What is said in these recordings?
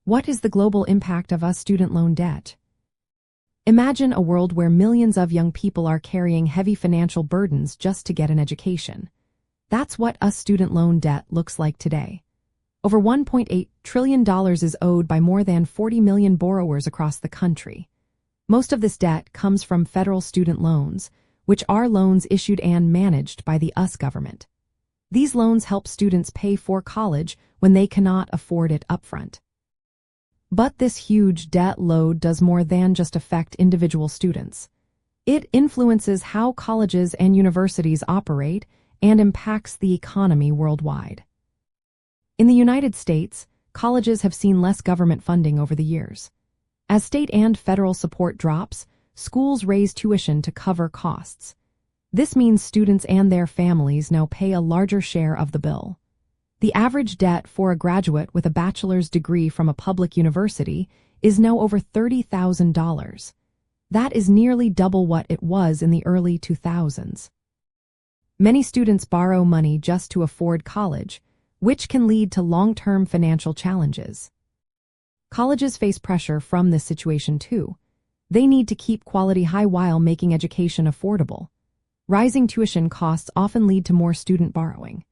What is the global impact of US student loan debt? Imagine a world where millions of young people are carrying heavy financial burdens just to get an education. That's what US student loan debt looks like today. Over $1.8 trillion is owed by more than 40 million borrowers across the country. Most of this debt comes from federal student loans, which are loans issued and managed by the US government. These loans help students pay for college when they cannot afford it upfront. But this huge debt load does more than just affect individual students. It influences how colleges and universities operate and impacts the economy worldwide. In the United States, colleges have seen less government funding over the years. As state and federal support drops, schools raise tuition to cover costs. This means students and their families now pay a larger share of the bill. The average debt for a graduate with a bachelor's degree from a public university is now over $30,000. That is nearly double what it was in the early 2000s. Many students borrow money just to afford college, which can lead to long-term financial challenges. Colleges face pressure from this situation too. They need to keep quality high while making education affordable. Rising tuition costs often lead to more student borrowing.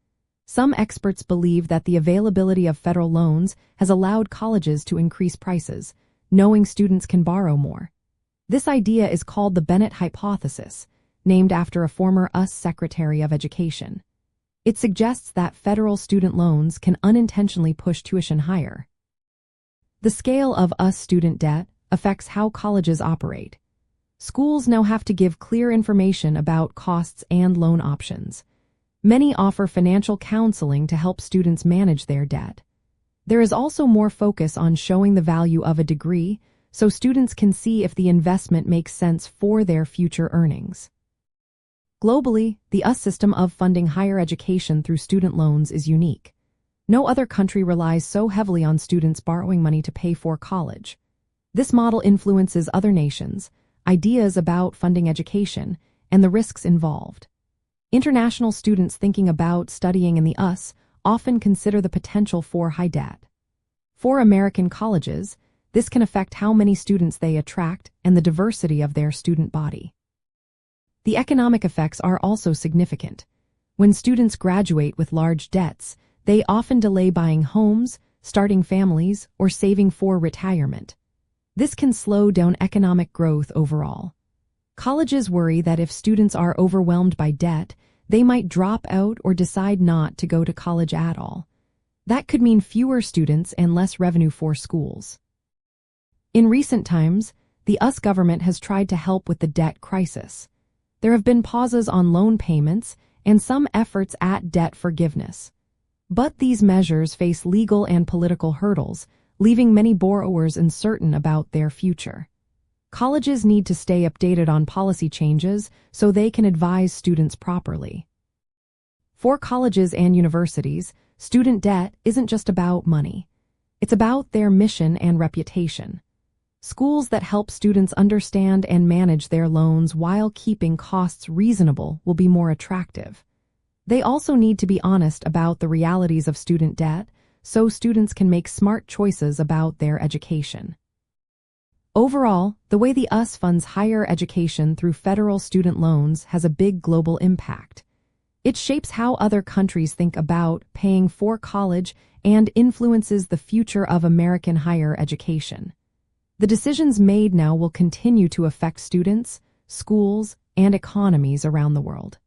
Some experts believe that the availability of federal loans has allowed colleges to increase prices, knowing students can borrow more. This idea is called the Bennett hypothesis, named after a former US Secretary of Education. It suggests that federal student loans can unintentionally push tuition higher. The scale of US student debt affects how colleges operate. Schools now have to give clear information about costs and loan options. Many offer financial counseling to help students manage their debt. There is also more focus on showing the value of a degree so students can see if the investment makes sense for their future earnings. Globally, the US system of funding higher education through student loans is unique. No other country relies so heavily on students borrowing money to pay for college. This model influences other nations, ideas about funding education, and the risks involved. International students thinking about studying in the US often consider the potential for high debt. For American colleges, this can affect how many students they attract and the diversity of their student body. The economic effects are also significant. When students graduate with large debts, they often delay buying homes, starting families, or saving for retirement. This can slow down economic growth overall. Colleges worry that if students are overwhelmed by debt, they might drop out or decide not to go to college at all. That could mean fewer students and less revenue for schools. In recent times, the US government has tried to help with the debt crisis. There have been pauses on loan payments and some efforts at debt forgiveness. But these measures face legal and political hurdles, leaving many borrowers uncertain about their future. Colleges need to stay updated on policy changes so they can advise students properly. For colleges and universities, student debt isn't just about money. It's about their mission and reputation. Schools that help students understand and manage their loans while keeping costs reasonable will be more attractive. They also need to be honest about the realities of student debt so students can make smart choices about their education. Overall, the way the US funds higher education through federal student loans has a big global impact. It shapes how other countries think about paying for college and influences the future of American higher education. The decisions made now will continue to affect students, schools, and economies around the world.